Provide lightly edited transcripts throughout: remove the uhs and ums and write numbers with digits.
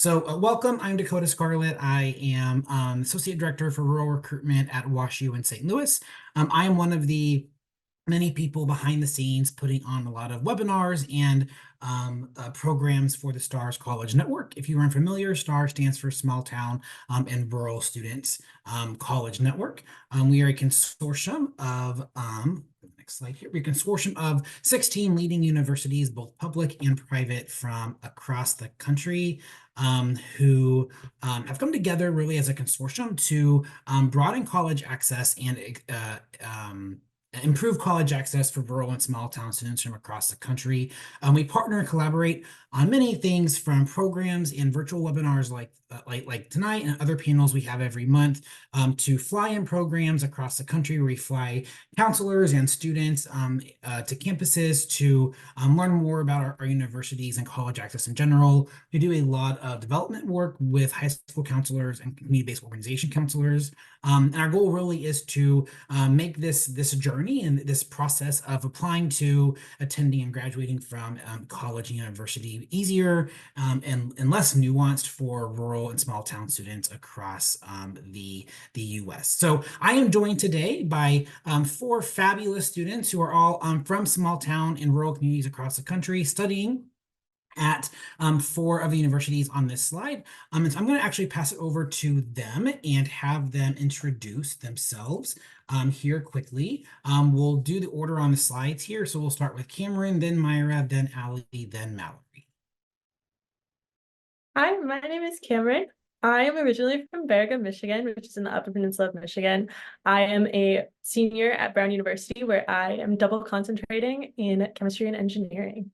Welcome. I'm Dakota Scarlett. I am Associate Director for Rural Recruitment at WashU in St. Louis. I am one of the many people behind the scenes putting on a lot of webinars and programs for the STARS College Network. If you aren't familiar, STAR stands for Small Town and Rural Students College Network. We are a consortium of next slide here. We're a consortium of 16 leading universities, both public and private, from across the country, who have come together really as a consortium to broaden college access and improve college access for rural and small town students from across the country. We partner and collaborate on many things, from programs and virtual webinars like tonight and other panels we have every month, to fly-in programs across the country where we fly counselors and students to campuses to learn more about our universities and college access in general. We do a lot of development work with high school counselors and community-based organization counselors. And our goal really is to make this journey and this process of applying to, attending, and graduating from college and university easier and less nuanced for rural and small town students across the U.S. So I am joined today by four fabulous students who are all from small town and rural communities across the country studying at four of the universities on this slide. And so I'm going to actually pass it over to them and have them introduce themselves here quickly. We'll do the order on the slides here. So we'll start with Cameron, then Myra, then Ali, then Mallory. Hi, my name is Cameron. I am originally from Baraga, Michigan, which is in the Upper Peninsula of Michigan. I am a senior at Brown University, where I am double concentrating in chemistry and engineering.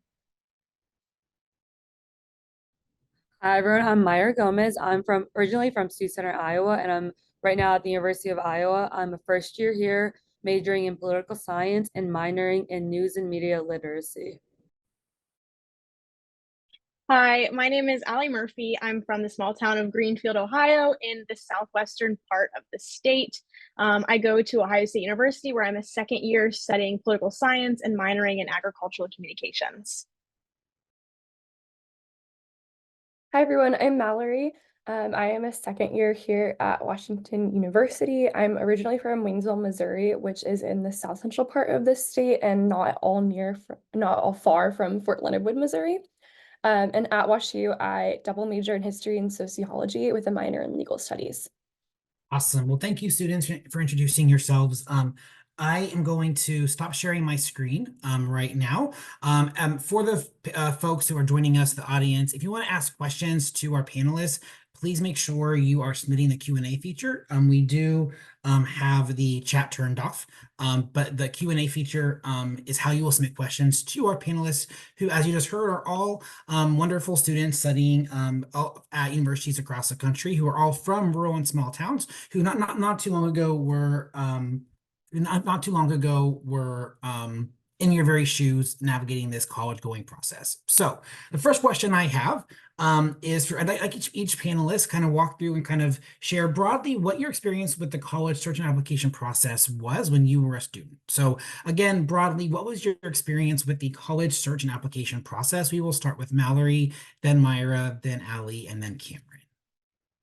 Hi everyone, I'm Myra Gomez. I'm originally from Sioux Center, Iowa, and I'm right now at the University of Iowa. I'm a first year here, majoring in political science and minoring in news and media literacy. Hi, my name is Ali Murphy. I'm from the small town of Greenfield, Ohio, in the southwestern part of the state. I go to Ohio State University, where I'm a second year studying political science and minoring in agricultural communications. Hi everyone, I'm Mallory. I am a second year here at Washington University. I'm originally from Waynesville, Missouri, which is in the south central part of the state and not all far from Fort Leonard Wood, Missouri. And at WashU, I double major in history and sociology with a minor in legal studies. Awesome. Well, thank you, students, for introducing yourselves. I am going to stop sharing my screen right now. For the folks who are joining us, the audience, if you want to ask questions to our panelists, please make sure you are submitting the Q&A feature. We do have the chat turned off, but the Q&A feature is how you will submit questions to our panelists, who, as you just heard, are all wonderful students studying at universities across the country, who are all from rural and small towns, who not too long ago were in your very shoes navigating this college going process. So the first question I have is I'd like each panelist kind of walk through and kind of share broadly what your experience with the college search and application process was when you were a student. So again, broadly, what was your experience with the college search and application process? We will start with Mallory, then Myra, then Ali, and then Cameron.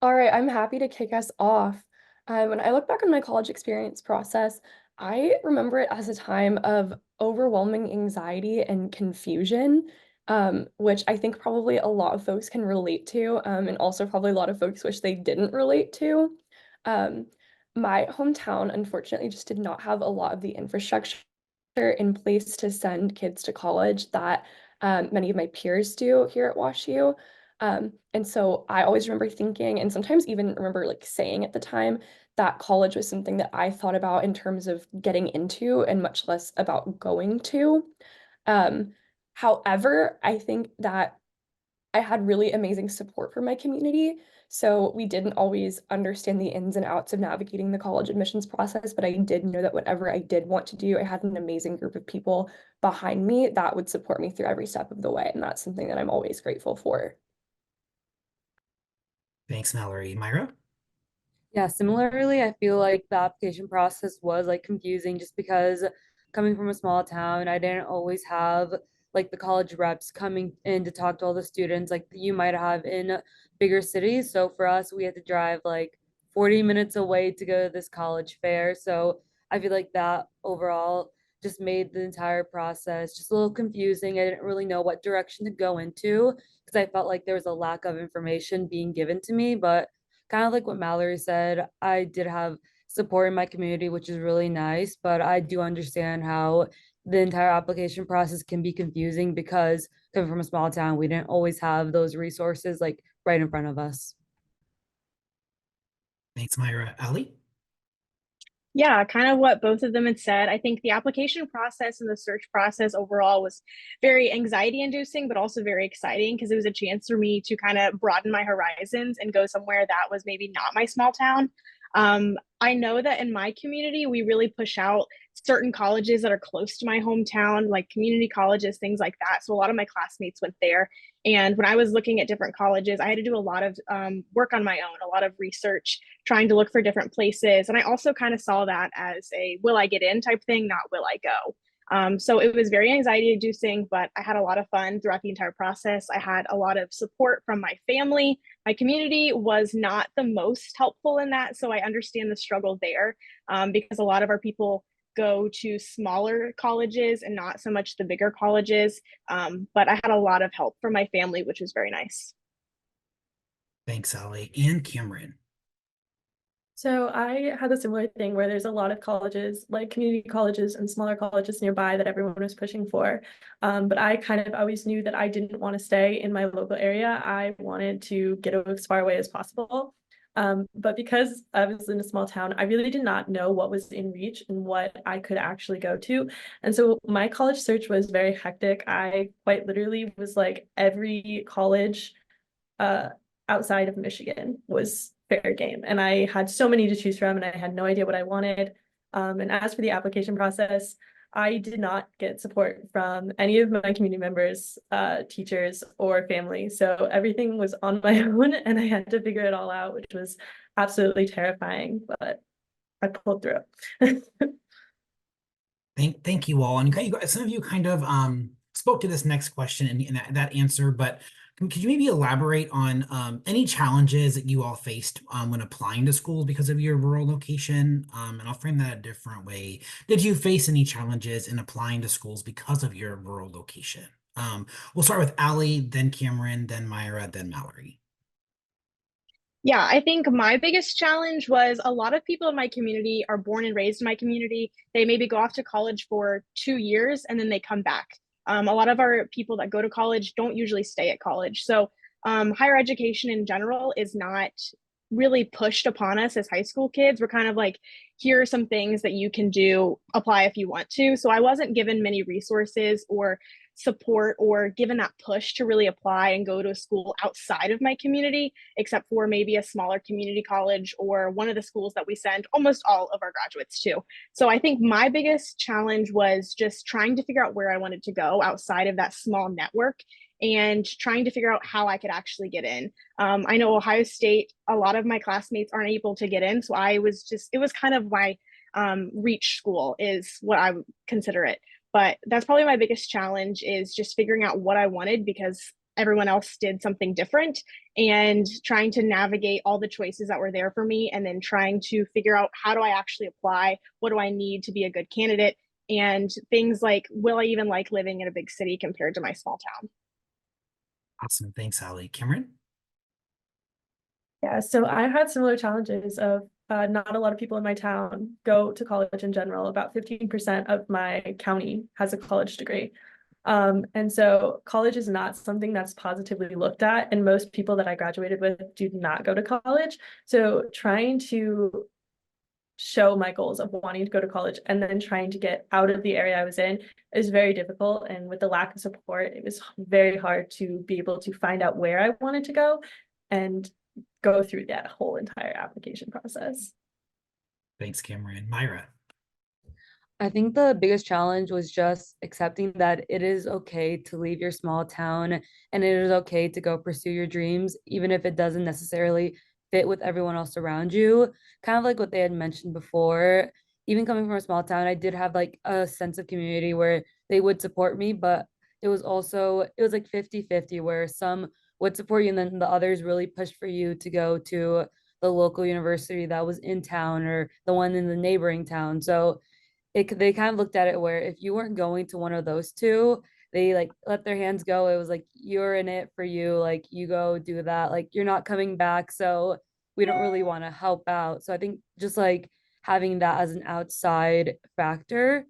All right, I'm happy to kick us off. When I look back on my college experience process, I remember it as a time of overwhelming anxiety and confusion, which I think probably a lot of folks can relate to, and also probably a lot of folks wish they didn't relate to. Um, my hometown, unfortunately, just did not have a lot of the infrastructure in place to send kids to college that many of my peers do here at WashU. And so I always remember thinking, and sometimes even remember like saying at the time, that college was something that I thought about in terms of getting into and much less about going to. Um, However, I think that I had really amazing support from my community. So we didn't always understand the ins and outs of navigating the college admissions process, but I did know that whatever I did want to do, I had an amazing group of people behind me that would support me through every step of the way. And that's something that I'm always grateful for. Thanks, Mallory. Myra? Yeah, similarly, I feel like the application process was like confusing just because coming from a small town, I didn't always have like the college reps coming in to talk to all the students like you might have in bigger cities. So for us, we had to drive like 40 minutes away to go to this college fair. So I feel like that overall just made the entire process just a little confusing. I didn't really know what direction to go into because I felt like there was a lack of information being given to me. But kind of like what Mallory said, I did have support in my community, which is really nice. But I do understand how the entire application process can be confusing because coming from a small town, we didn't always have those resources like right in front of us. Thanks, Myra. Ali? Yeah, kind of what both of them had said. I think the application process and the search process overall was very anxiety inducing, but also very exciting because it was a chance for me to kind of broaden my horizons and go somewhere that was maybe not my small town. I know that in my community, we really push out certain colleges that are close to my hometown, like community colleges, things like that. So a lot of my classmates went there. And when I was looking at different colleges, I had to do a lot of work on my own, a lot of research, trying to look for different places. And I also kind of saw that as a will I get in type thing, not will I go. So it was very anxiety inducing, but I had a lot of fun throughout the entire process. I had a lot of support from my family. My community was not the most helpful in that. So I understand the struggle there because a lot of our people go to smaller colleges and not so much the bigger colleges. But I had a lot of help from my family, which was very nice. Thanks, Ali. And Cameron. So I had a similar thing where there's a lot of colleges, like community colleges and smaller colleges nearby that everyone was pushing for. But I kind of always knew that I didn't want to stay in my local area. I wanted to get as far away as possible. But because I was in a small town, I really did not know what was in reach and what I could actually go to. And so my college search was very hectic. I quite literally was like every college outside of Michigan was fair game. And I had so many to choose from and I had no idea what I wanted. And as for the application process, I did not get support from any of my community members, teachers, or family. So everything was on my own and I had to figure it all out, which was absolutely terrifying, but I pulled through. Thank you all. And some of you kind of spoke to this next question and that answer, but could you maybe elaborate on any challenges that you all faced when applying to schools because of your rural location? And I'll frame that a different way. Did you face any challenges in applying to schools because of your rural location? We'll start with Ali, then Cameron, then Myra, then Mallory. Yeah, I think my biggest challenge was a lot of people in my community are born and raised in my community. They maybe go off to college for 2 years and then they come back. A lot of our people that go to college don't usually stay at college. So higher education in general is not really pushed upon us as high school kids. We're kind of like, here are some things that you can do, apply if you want to. So I wasn't given many resources or support or given that push to really apply and go to a school outside of my community, except for maybe a smaller community college or one of the schools that we send almost all of our graduates to. So I think my biggest challenge was just trying to figure out where I wanted to go outside of that small network and trying to figure out how I could actually get in. I know Ohio State, a lot of my classmates aren't able to get in. So it was kind of my reach school is what I would consider it. But that's probably my biggest challenge is just figuring out what I wanted because everyone else did something different and trying to navigate all the choices that were there for me and then trying to figure out how do I actually apply? What do I need to be a good candidate? And things like, will I even like living in a big city compared to my small town? Awesome. Thanks, Ali. Cameron? Yeah, so I had similar challenges of not a lot of people in my town go to college in general. About 15% of my county has a college degree. And so college is not something that's positively looked at, and most people that I graduated with do not go to college. So trying to show my goals of wanting to go to college and then trying to get out of the area I was in is very difficult. And with the lack of support, it was very hard to be able to find out where I wanted to go and go through that whole entire application process. Thanks, Cameron. Myra? I think the biggest challenge was just accepting that it is okay to leave your small town and it is okay to go pursue your dreams, even if it doesn't necessarily fit with everyone else around you. Kind of like what they had mentioned before, even coming from a small town, I did have like a sense of community where they would support me, but it was like 50-50 where some would support you and then the others really pushed for you to go to the local university that was in town or the one in the neighboring town. So they kind of looked at it where if you weren't going to one of those two, they like let their hands go. It was like, you're in it for you, like you go do that, like you're not coming back, so we don't really want to help out. So I think just like having that as an outside factor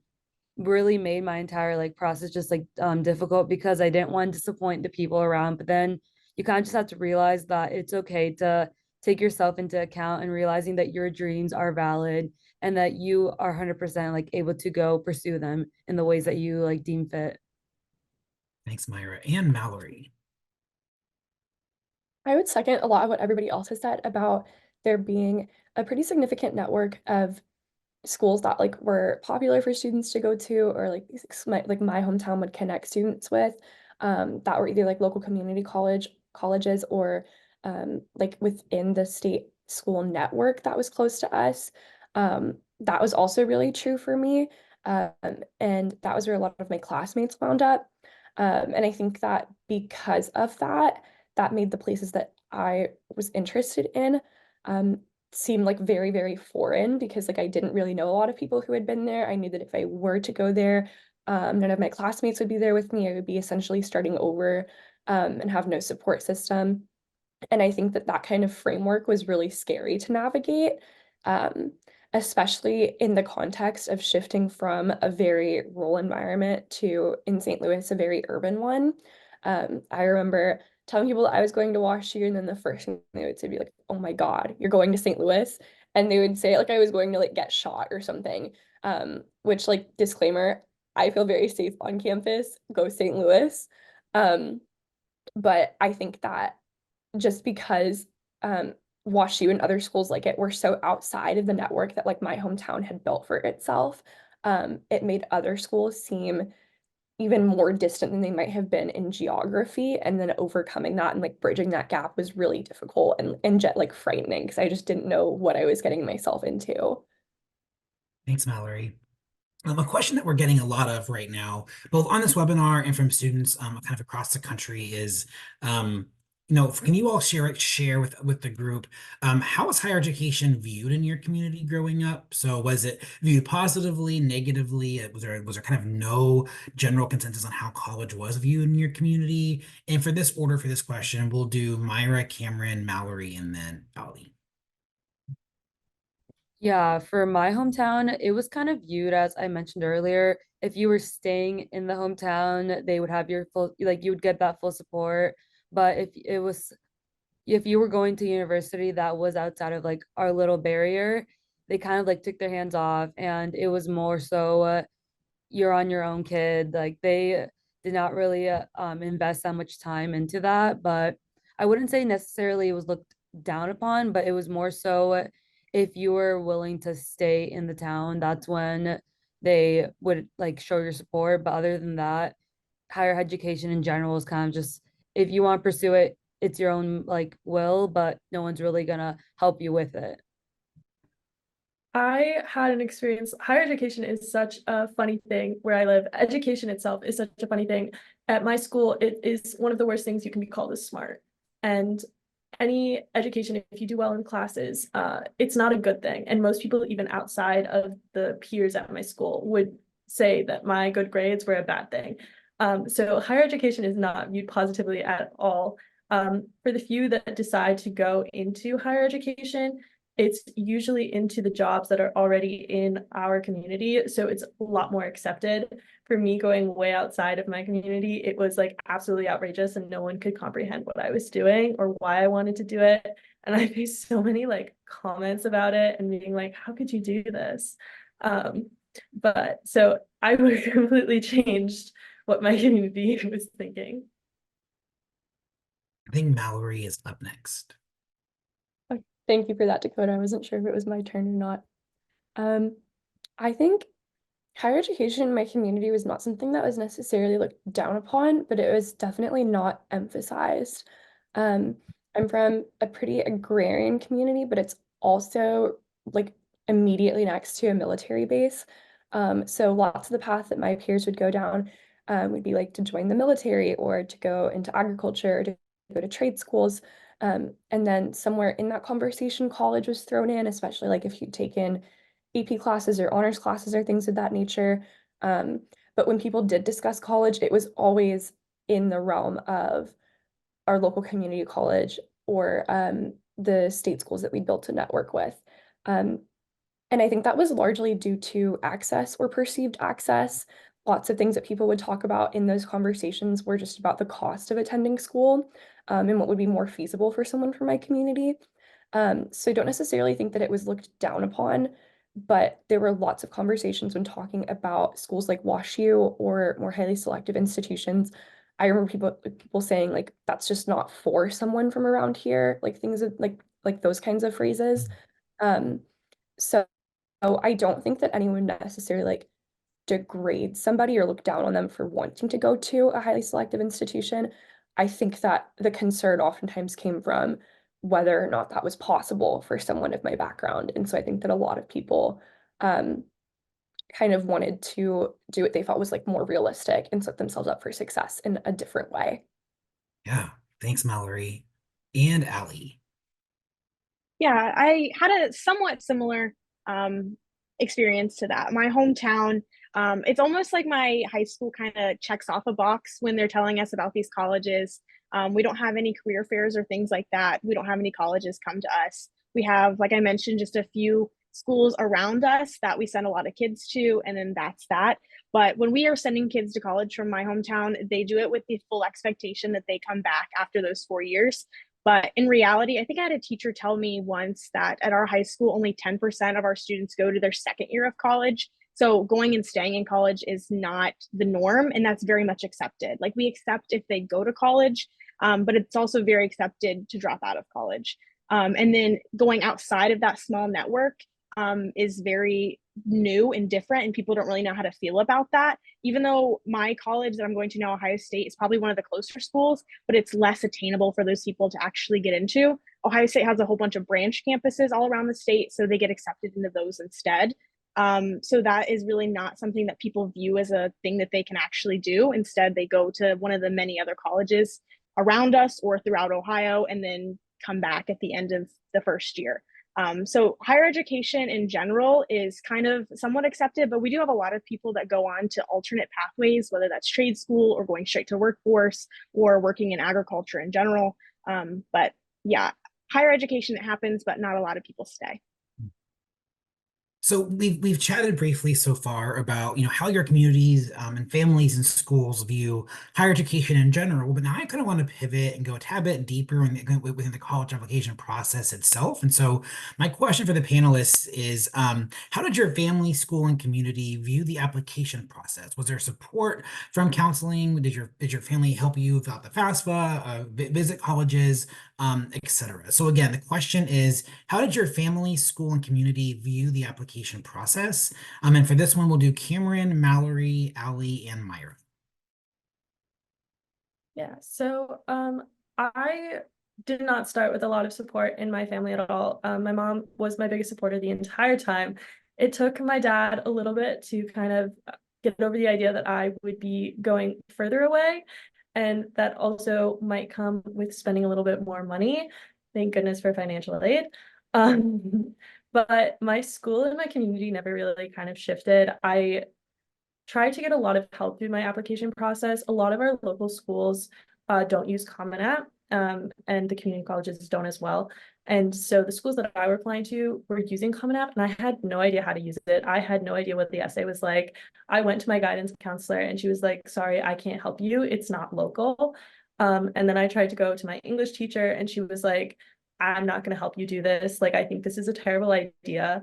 really made my entire like process just like difficult because I didn't want to disappoint the people around. But then you kind of just have to realize that it's okay to take yourself into account and realizing that your dreams are valid and that you are 100% like able to go pursue them in the ways that you like deem fit. Thanks, Myra. And Mallory. I would second a lot of what everybody else has said about there being a pretty significant network of schools that like were popular for students to go to, or like my hometown would connect students with, that were either like local community colleges or like within the state school network that was close to us. That was also really true for me. Um, and that was where a lot of my classmates wound up. And I think that because of that, that made the places that I was interested in seem like very, very foreign because like I didn't really know a lot of people who had been there. I knew that if I were to go there, none of my classmates would be there with me. I would be essentially starting over and have no support system. And I think that that kind of framework was really scary to navigate, um, especially in the context of shifting from a very rural environment to, in St. Louis, a very urban one. I remember telling people that I was going to WashU, and then the first thing they would say would be like, "Oh my God, you're going to St. Louis?" And they would say it like I was going to like get shot or something. Which like disclaimer, I feel very safe on campus. Go St. Louis. Um, but I think that just because WashU and other schools like it were so outside of the network that like my hometown had built for itself, it made other schools seem even more distant than they might have been in geography. And then overcoming that and like bridging that gap was really difficult and like frightening because I just didn't know what I was getting myself into. Thanks, Mallory. A question that we're getting a lot of right now, both on this webinar and from students kind of across the country, is can you all share with the group how was higher education viewed in your community growing up? So was it viewed positively, negatively? Was there kind of no general consensus on how college was viewed in your community? And for this order for this question, we'll do Myra, Cameron, Mallory, and then Ali. Yeah, for my hometown, it was kind of viewed as I mentioned earlier, if you were staying in the hometown, they would have your full, like you would get that full support. But if you were going to university that was outside of like our little barrier, they kind of like took their hands off and it was more so you're on your own, kid. Like they did not really invest that much time into that. But I wouldn't say necessarily it was looked down upon, but it was more so if you were willing to stay in the town, that's when they would like show your support. But other than that, higher education in general is kind of just if you want to pursue it, it's your own like will, but no one's really gonna help you with it. I had an experience. Higher education is such a funny thing where I live. Education itself is such a funny thing. At my school, it is one of the worst things you can be called is smart. And any education, if you do well in classes, it's not a good thing. And most people, even outside of the peers at my school, would say that my good grades were a bad thing. So higher education is not viewed positively at all. For the few that decide to go into higher education, it's usually into the jobs that are already in our community. So it's a lot more accepted. For me, going way outside of my community, it was like absolutely outrageous and no one could comprehend what I was doing or why I wanted to do it. And I faced so many like comments about it and being like, how could you do this? But so I would completely changed what my community was thinking. I think Mallory is up next. Thank you for that, Dakota. I wasn't sure if it was my turn or not. I think higher education in my community was not something that was necessarily looked down upon, but it was definitely not emphasized. I'm from a pretty agrarian community, but it's also like immediately next to a military base. So lots of the path that my peers would go down would be like to join the military or to go into agriculture or to go to trade schools. And then somewhere in that conversation, college was thrown in, especially like if you'd taken AP classes or honors classes or things of that nature. But when people did discuss college, it was always in the realm of our local community college or the state schools that we built a network with. And I think that was largely due to access or perceived access. Lots of things that people would talk about in those conversations were just about the cost of attending school and what would be more feasible for someone from my community. So I don't necessarily think that it was looked down upon, but there were lots of conversations when talking about schools like WashU or more highly selective institutions. I remember people saying like that's just not for someone from around here, like things like those kinds of phrases. So I don't think that anyone necessarily like degrades somebody or look down on them for wanting to go to a highly selective institution. I think that the concern oftentimes came from whether or not that was possible for someone of my background. And so I think that a lot of people kind of wanted to do what they thought was like more realistic and set themselves up for success in a different way. Yeah, thanks, Mallory and Allie. Yeah, I had a somewhat similar experience to that. My hometown, it's almost like my high school kind of checks off a box when they're telling us about these colleges. We don't have any career fairs or things like that. We don't have any colleges come to us. We have, like I mentioned, just a few schools around us that we send a lot of kids to, and then that's that. But when we are sending kids to college from my hometown, they do it with the full expectation that they come back after those 4 years. But in reality, I think I had a teacher tell me once that at our high school, only 10% of our students go to their second year of college. So going and staying in college is not the norm, and that's very much accepted. Like we accept if they go to college, but it's also very accepted to drop out of college. And then going outside of that small network is very new and different, and people don't really know how to feel about that. Even though my college that I'm going to now, Ohio State, is probably one of the closer schools, but it's less attainable for those people to actually get into. Ohio State has a whole bunch of branch campuses all around the state, so they get accepted into those instead. So that is really not something that people view as a thing that they can actually do. Instead, they go to one of the many other colleges around us or throughout Ohio and then come back at the end of the first year. So higher education in general is kind of somewhat accepted, but we do have a lot of people that go on to alternate pathways, whether that's trade school or going straight to workforce or working in agriculture in general. But yeah, higher education, it happens, but not a lot of people stay. So we've chatted briefly so far about how your communities and families and schools view higher education in general, but now I kind of want to pivot and go a tad bit deeper within the college application process itself. And so my question for the panelists is, how did your family, school, and community view the application process? Was there support from counseling? Did your family help you fill out the FAFSA, visit colleges, etc.? So again, the question is, how did your family, school, and community view the application process? And for this one, we'll do Cameron, Mallory, Allie, and Myra. Yeah, so I did not start with a lot of support in my family at all. My mom was my biggest supporter the entire time. It took my dad a little bit to kind of get over the idea that I would be going further away, and that also might come with spending a little bit more money. Thank goodness for financial aid. But my school and my community never really kind of shifted. I tried to get a lot of help through my application process. A lot of our local schools don't use Common App, and the community colleges don't as well. And so the schools that I were applying to were using Common App, and I had no idea how to use it. I had no idea what the essay was like. I went to my guidance counselor, and she was like, "Sorry, I can't help you. It's not local." And then I tried to go to my English teacher, and she was like, "I'm not going to help you do this. Like, I think this is a terrible idea."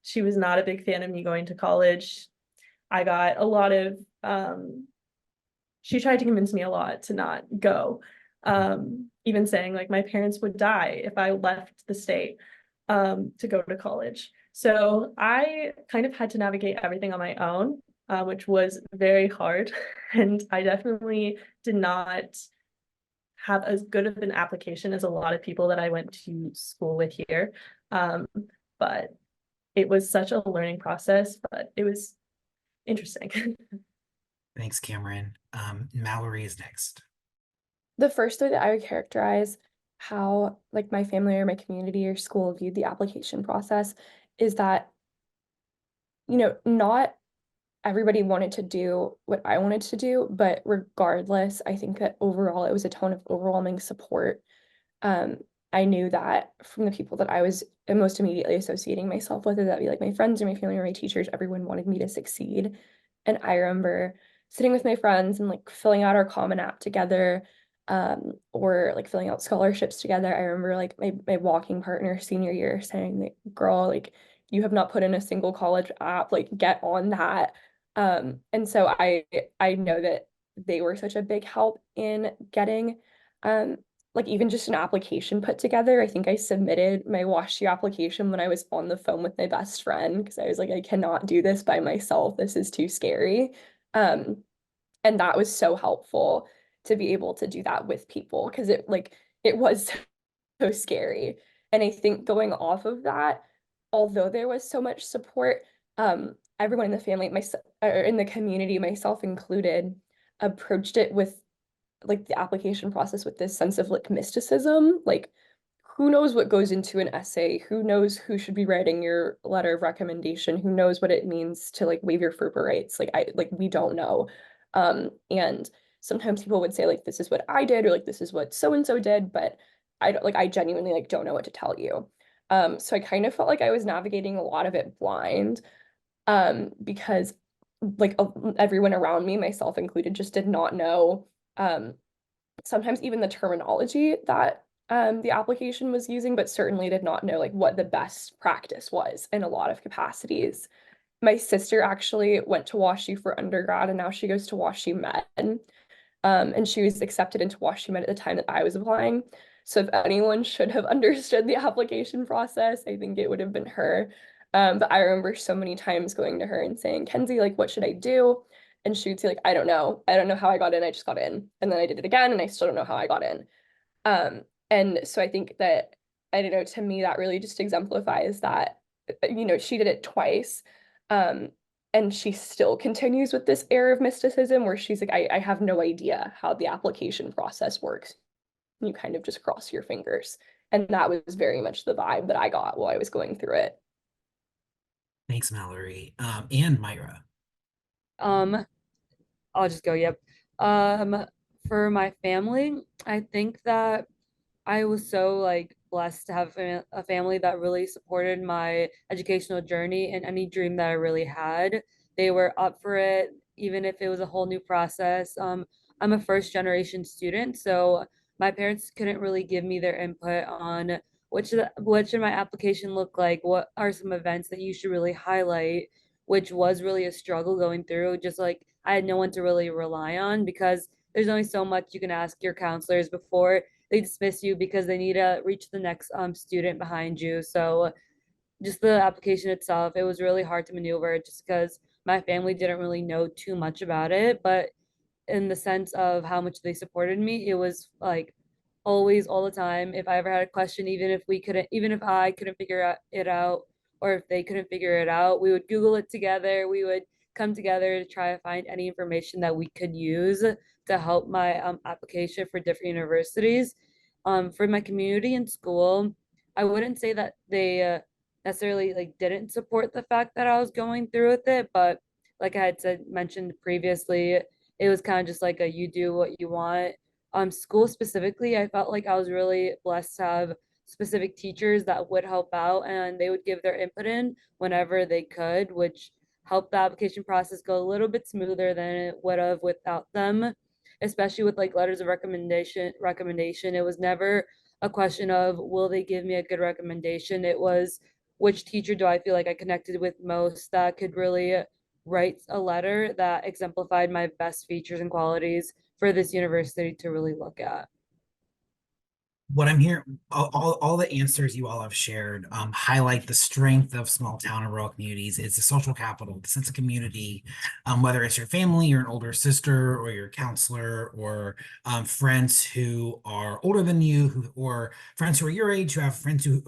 She was not a big fan of me going to college. I got a lot of, she tried to convince me a lot to not go, even saying like my parents would die if I left the state to go to college. So I kind of had to navigate everything on my own, which was very hard. And I definitely did not have as good of an application as a lot of people that I went to school with here. But it was such a learning process, but it was interesting. Thanks, Cameron. Mallory is next. The first way that I would characterize how like my family or my community or school viewed the application process is that, not everybody wanted to do what I wanted to do, but regardless, I think that overall it was a tone of overwhelming support. I knew that from the people that I was most immediately associating myself with, whether that be like my friends or my family or my teachers, everyone wanted me to succeed. And I remember sitting with my friends and like filling out our Common App together, or like filling out scholarships together. I remember like my walking partner senior year saying like, girl, like you have not put in a single college app, like get on that. And so I know that they were such a big help in getting like even just an application put together. I think I submitted my WashU application when I was on the phone with my best friend because I was like, I cannot do this by myself. This is too scary. And that was so helpful to be able to do that with people because it was so scary. And I think going off of that, although there was so much support, everyone in the family, or in the community, myself included, approached it with like the application process with this sense of like mysticism. Like, who knows what goes into an essay? Who knows who should be writing your letter of recommendation? Who knows what it means to like waive your FERPA rights? We don't know. And sometimes people would say like this is what I did or like this is what so and so did, but I genuinely like don't know what to tell you. So I kind of felt like I was navigating a lot of it blind, because like everyone around me, myself included, just did not know sometimes even the terminology that the application was using, but certainly did not know like what the best practice was in a lot of capacities. My sister actually went to WashU for undergrad and now she goes to WashU Med. And she was accepted into WashU Med at the time that I was applying. So if anyone should have understood the application process, I think it would have been her. But I remember so many times going to her and saying, Kenzie, like, what should I do? And she would say, like, I don't know. I don't know how I got in. I just got in. And then I did it again and I still don't know how I got in. And so I think that, I don't know, to me, that really just exemplifies that, she did it twice. And she still continues with this air of mysticism where she's like, I have no idea how the application process works. You kind of just cross your fingers. And that was very much the vibe that I got while I was going through it. Thanks, Mallory. And Myra. I'll just go, yep. For my family, I think that I was so like blessed to have a family that really supported my educational journey and any dream that I really had. They were up for it, even if it was a whole new process. I'm a first generation student, so my parents couldn't really give me their input on what should my application look like, what are some events that you should really highlight, which was really a struggle going through. Just like I had no one to really rely on because there's only so much you can ask your counselors before they dismiss you because they need to reach the next student behind you. So just the application itself, it was really hard to maneuver just because my family didn't really know too much about it. But in the sense of how much they supported me, it was like always all the time. If I ever had a question, even if I couldn't it out, or if they couldn't figure it out, we would Google it together. We would come together to try to find any information that we could use to help my application for different universities. For my community and school, I wouldn't say that they necessarily like didn't support the fact that I was going through with it, but like I had mentioned previously, it was kind of just like a you do what you want. School specifically, I felt like I was really blessed to have specific teachers that would help out and they would give their input in whenever they could, which helped the application process go a little bit smoother than it would have without them, especially with like letters of recommendation. It was never a question of will they give me a good recommendation. It was which teacher do I feel like I connected with most that could really write a letter that exemplified my best features and qualities for this university to really look at. what I'm hearing, all the answers you all have shared highlight the strength of small town and rural communities. It's a social capital, the sense of community, whether it's your family, or an older sister, or your counselor, or friends who are older than you, or friends who are your age, who have friends who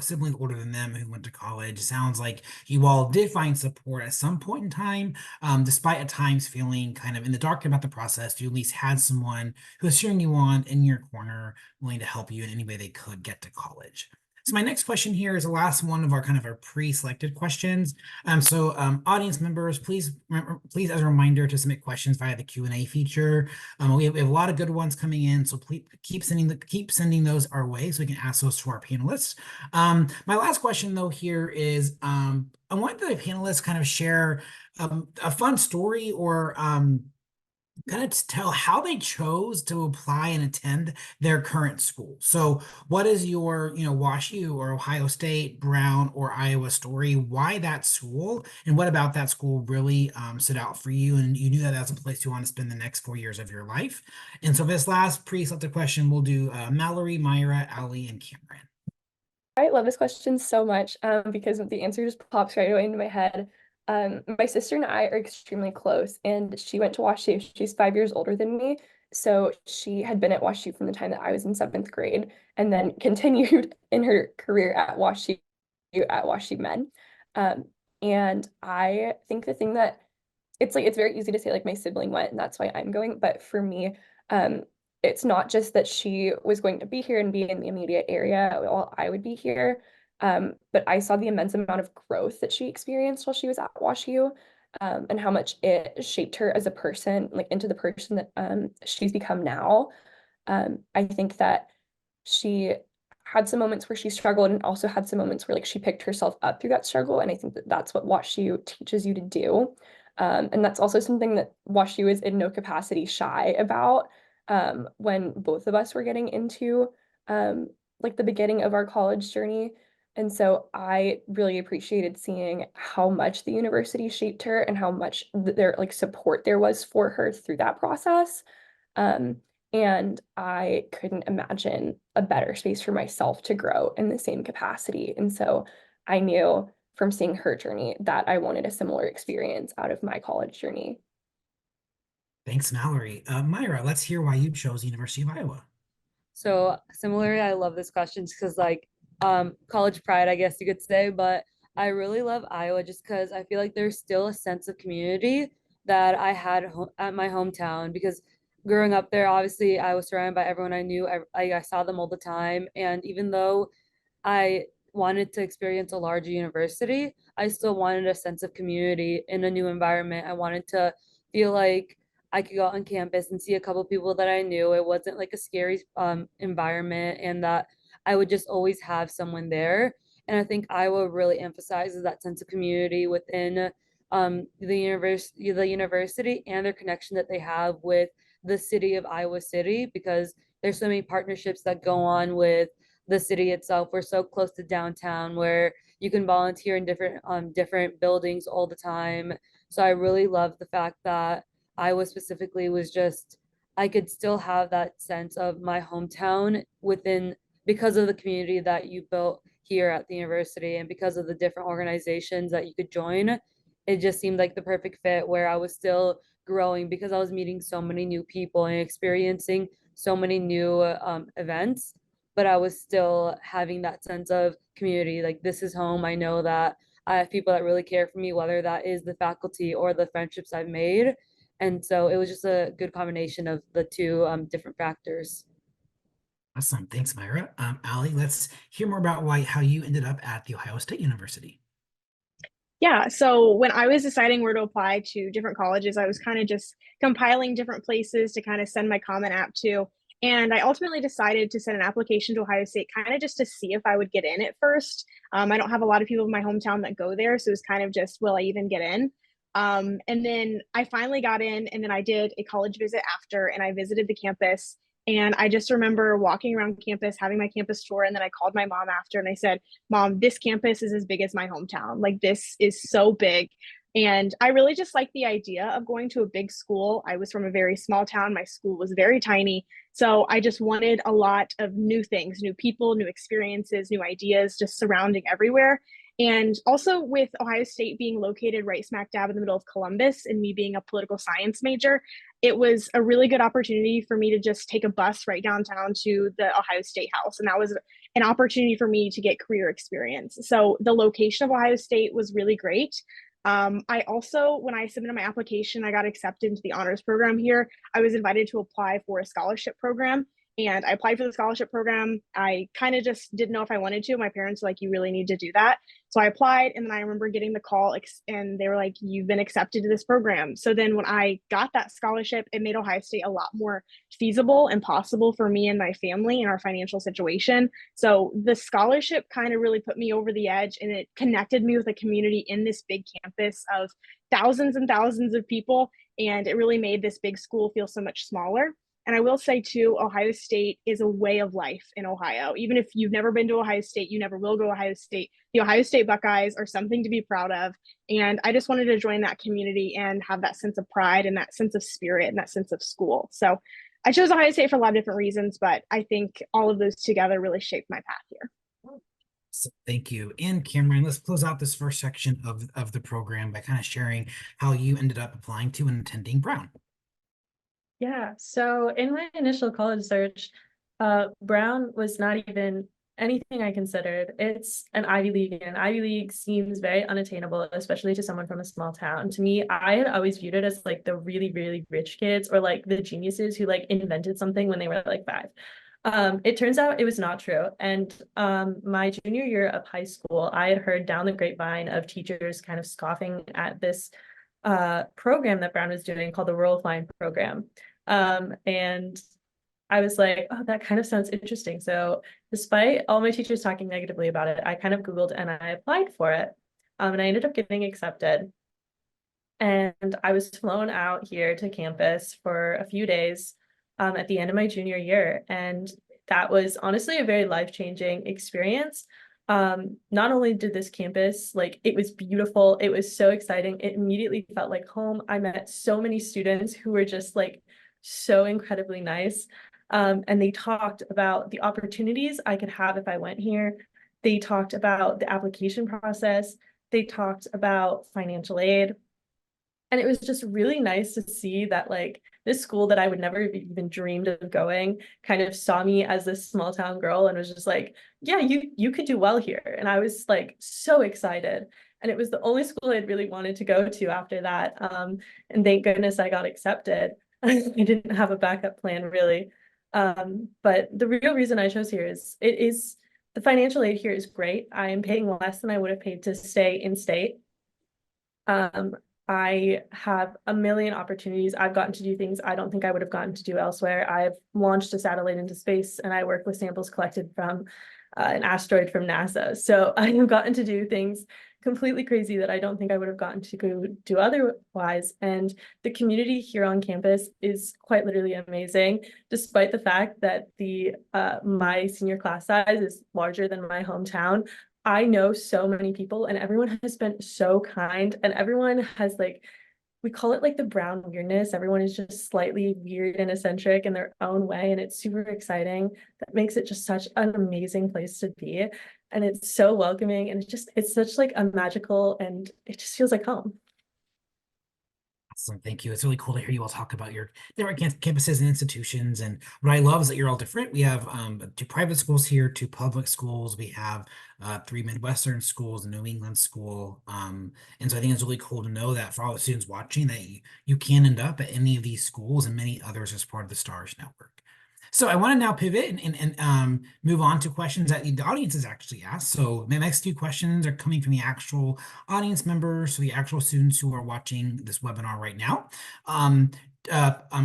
siblings older than them who went to college. Sounds like you all did find support at some point in time, despite at times feeling kind of in the dark about the process. You at least had someone who was cheering you on in your corner, willing to help you in any way they could get to college. So my next question here is the last one of our pre-selected questions. Audience members, please as a reminder to submit questions via the Q&A feature. We have a lot of good ones coming in, so please keep sending those our way so we can ask those to our panelists. My last question though here is I want the panelists kind of share a fun story, or kind of tell how they chose to apply and attend their current school. So what is your, WashU or Ohio State, Brown, or Iowa story? Why that school? And what about that school really stood out for you? And you knew that that's a place you want to spend the next 4 years of your life. And so this last pre-selected question, we'll do Mallory, Myra, Ali, and Cameron. I love this question so much because the answer just pops right away into my head. My sister and I are extremely close, and she went to WashU. She's 5 years older than me, so she had been at WashU from the time that I was in 7th grade, and then continued in her career at WashU Men. And I think the thing that it's very easy to say like my sibling went and that's why I'm going, but for me, it's not just that she was going to be here and be in the immediate area while I would be here. But I saw the immense amount of growth that she experienced while she was at WashU, and how much it shaped her as a person, like into the person that she's become now. I think that she had some moments where she struggled and also had some moments where like she picked herself up through that struggle. And I think that that's what WashU teaches you to do. And that's also something that WashU is in no capacity shy about. When both of us were getting into like the beginning of our college journey. And so I really appreciated seeing how much the university shaped her and how much their like support there was for her through that process. And I couldn't imagine a better space for myself to grow in the same capacity. And so I knew from seeing her journey that I wanted a similar experience out of my college journey. Thanks, Mallory. Myra, let's hear why you chose University of Iowa. So similarly, I love this question because like college pride, I guess you could say, but I really love Iowa just because I feel like there's still a sense of community that I had at my hometown because growing up there, obviously I was surrounded by everyone I knew. I saw them all the time. And even though I wanted to experience a larger university, I still wanted a sense of community in a new environment. I wanted to feel like I could go out on campus and see a couple people that I knew. It wasn't like a scary environment, and that I would just always have someone there. And I think Iowa really emphasizes that sense of community within the university and their connection that they have with the city of Iowa City, because there's so many partnerships that go on with the city itself. We're so close to downtown where you can volunteer in different buildings all the time. So I really love the fact that Iowa specifically was just, I could still have that sense of my hometown within, because of the community that you built here at the university and because of the different organizations that you could join. It just seemed like the perfect fit where I was still growing because I was meeting so many new people and experiencing so many new events, but I was still having that sense of community. Like, this is home. I know that I have people that really care for me, whether that is the faculty or the friendships I've made. And so it was just a good combination of the two different factors. Awesome. Thanks, Myra. Ali, let's hear more about how you ended up at The Ohio State University. Yeah, so when I was deciding where to apply to different colleges, I was kind of just compiling different places to kind of send my Common App to. And I ultimately decided to send an application to Ohio State kind of just to see if I would get in at first. I don't have a lot of people in my hometown that go there, so it was kind of just, will I even get in? And then I finally got in, and then I did a college visit after, and I visited the campus. And I just remember walking around campus, having my campus tour, and then I called my mom after and I said, Mom, this campus is as big as my hometown. Like, this is so big. And I really just like the idea of going to a big school. I was from a very small town. My school was very tiny. So I just wanted a lot of new things, new people, new experiences, new ideas, just surrounding everywhere. And also with Ohio State being located right smack dab in the middle of Columbus and me being a political science major, it was a really good opportunity for me to just take a bus right downtown to the Ohio State House. And that was an opportunity for me to get career experience. So the location of Ohio State was really great. I also, when I submitted my application, I got accepted into the honors program here. I was invited to apply for a scholarship program, and I applied for the scholarship program. I kind of just didn't know if I wanted to. My parents were like, you really need to do that. So I applied, and then I remember getting the call and they were like, you've been accepted to this program. So then when I got that scholarship, it made Ohio State a lot more feasible and possible for me and my family and our financial situation. So the scholarship kind of really put me over the edge, and it connected me with a community in this big campus of thousands and thousands of people. And it really made this big school feel so much smaller. And I will say too, Ohio State is a way of life in Ohio. Even if you've never been to Ohio State, you never will go to Ohio State. The Ohio State Buckeyes are something to be proud of. And I just wanted to join that community and have that sense of pride and that sense of spirit and that sense of school. So I chose Ohio State for a lot of different reasons, but I think all of those together really shaped my path here. So thank you. And Cameron, let's close out this first section of the program by kind of sharing how you ended up applying to and attending Brown. Yeah, so in my initial college search, Brown was not even anything I considered. It's an Ivy League, and Ivy League seems very unattainable, especially to someone from a small town. To me, I had always viewed it as like the really, really rich kids or like the geniuses who like invented something when they were like 5. It turns out it was not true. And my junior year of high school, I had heard down the grapevine of teachers kind of scoffing at this program that Brown was doing called the Rural Flying Program. And I was like, oh, that kind of sounds interesting. So despite all my teachers talking negatively about it, I kind of Googled and I applied for it. And I ended up getting accepted. And I was flown out here to campus for a few days at the end of my junior year. And that was honestly a very life-changing experience. Not only did this campus, like, it was beautiful, it was so exciting, it immediately felt like home. I met so many students who were just like so incredibly nice. And they talked about the opportunities I could have if I went here. They talked about the application process. They talked about financial aid. And it was just really nice to see that like this school that I would never have even dreamed of going kind of saw me as this small town girl and was just like, yeah, you could do well here. And I was like so excited. And it was the only school I'd really wanted to go to after that. And thank goodness I got accepted. I didn't have a backup plan really. But the real reason I chose here is the financial aid here is great. I am paying less than I would have paid to stay in state. I have a million opportunities. I've gotten to do things I don't think I would have gotten to do elsewhere. I've launched a satellite into space and I work with samples collected from an asteroid from NASA. So I have gotten to do things completely crazy that I don't think I would have gotten to go do otherwise. And the community here on campus is quite literally amazing, despite the fact that my senior class size is larger than my hometown. I know so many people and everyone has been so kind and everyone has like, we call it like the Brown weirdness. Everyone is just slightly weird and eccentric in their own way. And it's super exciting. That makes it just such an amazing place to be. And it's so welcoming and it's such like a magical and it just feels like home. Awesome, thank you. It's really cool to hear you all talk about your different campuses and institutions. And what I love is that you're all different. We have 2 private schools here, 2 public schools. We have 3 Midwestern schools, a New England school. And so I think it's really cool to know that for all the students watching that you can end up at any of these schools and many others as part of the STARS network. So I want to now pivot and move on to questions that the audience has actually asked. So my next 2 questions are coming from the actual audience members, so the actual students who are watching this webinar right now.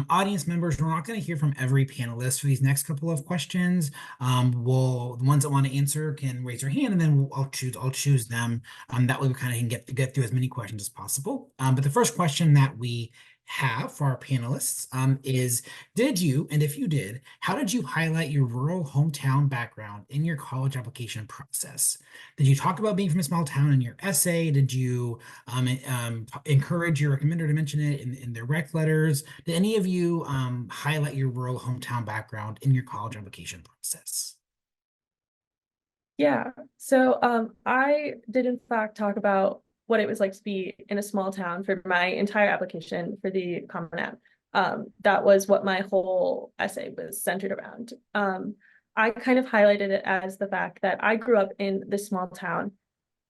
Audience members, we're not going to hear from every panelist for these next couple of questions. The ones that want to answer can raise their hand, and then I'll choose them. That way we kind of can get through as many questions as possible. But the first question that we have for our panelists is, did you, and if you did, how did you highlight your rural hometown background in your college application process? Did you talk about being from a small town in your essay? Did you encourage your recommender to mention it in their rec letters? Did any of you highlight your rural hometown background in your college application process? Yeah, so I did in fact talk about what it was like to be in a small town for my entire application for the Common App. That was what my whole essay was centered around. I kind of highlighted it as the fact that I grew up in this small town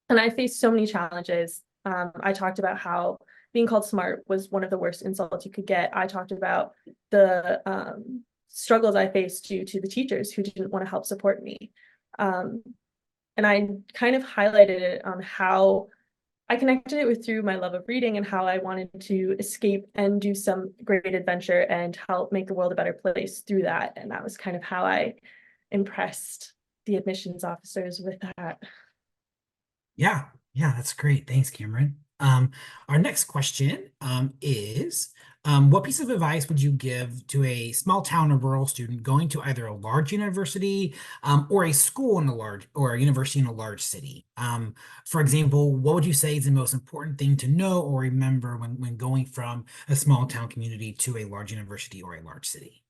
and I faced so many challenges. I talked about how being called smart was one of the worst insults you could get. I talked about the struggles I faced due to the teachers who didn't want to help support me. And I kind of highlighted it on how I connected it with through my love of reading and how I wanted to escape and do some great adventure and help make the world a better place through that. And that was kind of how I impressed the admissions officers with that. Yeah, that's great. Thanks, Cameron. Our next question is, what piece of advice would you give to a small town or rural student going to either a large university or a school in a large or a university in a large city? For example, what would you say is the most important thing to know or remember when going from a small town community to a large university or a large city?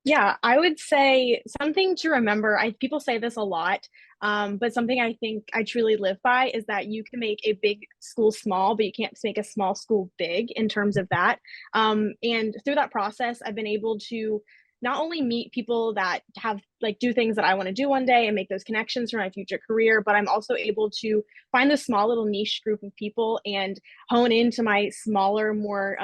Yeah, I would say something to remember. People say this a lot, but something I think I truly live by is that you can make a big school small, but you can't make a small school big in terms of that. And through that process, I've been able to not only meet people that have do things that I want to do one day and make those connections for my future career, but I'm also able to find this small little niche group of people and hone into my smaller, more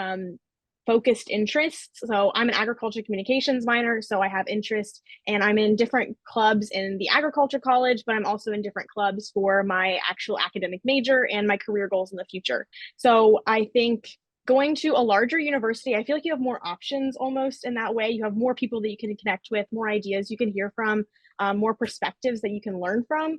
focused interests. So I'm an agriculture communications minor, so I have interest and I'm in different clubs in the agriculture college, but I'm also in different clubs for my actual academic major and my career goals in the future. So I think going to a larger university, I feel like you have more options almost in that way. You have more people that you can connect with, more ideas you can hear from, more perspectives that you can learn from.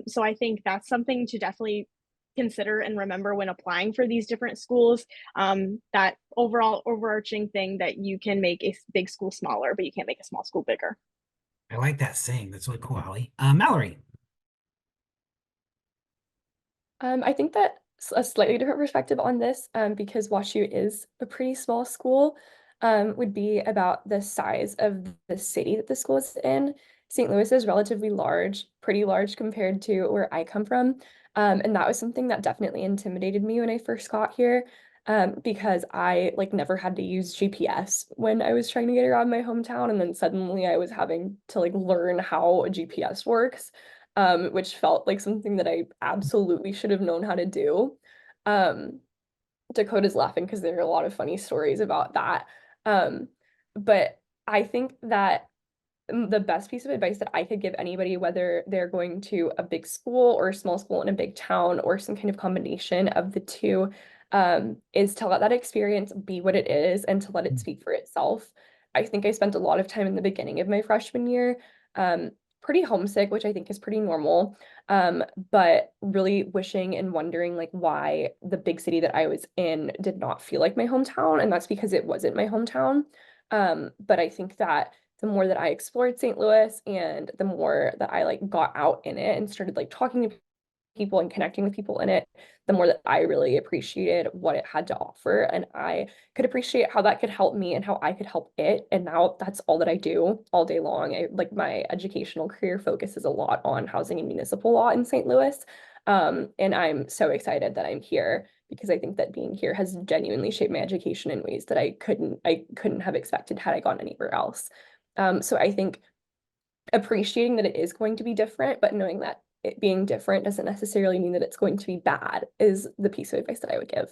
So I think that's something to definitely consider and remember when applying for these different schools, that overall overarching thing that you can make a big school smaller, but you can't make a small school bigger. I like that saying. That's really cool, Allie. Mallory. I think that a slightly different perspective on this, because WashU is a pretty small school, would be about the size of the city that the school is in. St. Louis is relatively large, pretty large compared to where I come from. And that was something that definitely intimidated me when I first got here, because I never had to use GPS when I was trying to get around my hometown, and then suddenly I was having to learn how a GPS works, which felt like something that I absolutely should have known how to do. Um, Dakota's laughing because there are a lot of funny stories about that. But I think that the best piece of advice that I could give anybody, whether they're going to a big school or a small school in a big town or some kind of combination of the two, is to let that experience be what it is and to let it speak for itself. I think I spent a lot of time in the beginning of my freshman year, pretty homesick, which I think is pretty normal, but really wishing and wondering why the big city that I was in did not feel like my hometown, and that's because it wasn't my hometown. But I think that the more that I explored St. Louis and the more that I got out in it and started talking to people and connecting with people in it, the more that I really appreciated what it had to offer. And I could appreciate how that could help me and how I could help it. And now that's all that I do all day long. My educational career focuses a lot on housing and municipal law in St. Louis. And I'm so excited that I'm here because I think that being here has genuinely shaped my education in ways that I couldn't have expected had I gone anywhere else. So I think appreciating that it is going to be different, but knowing that it being different doesn't necessarily mean that it's going to be bad is the piece of advice that I would give.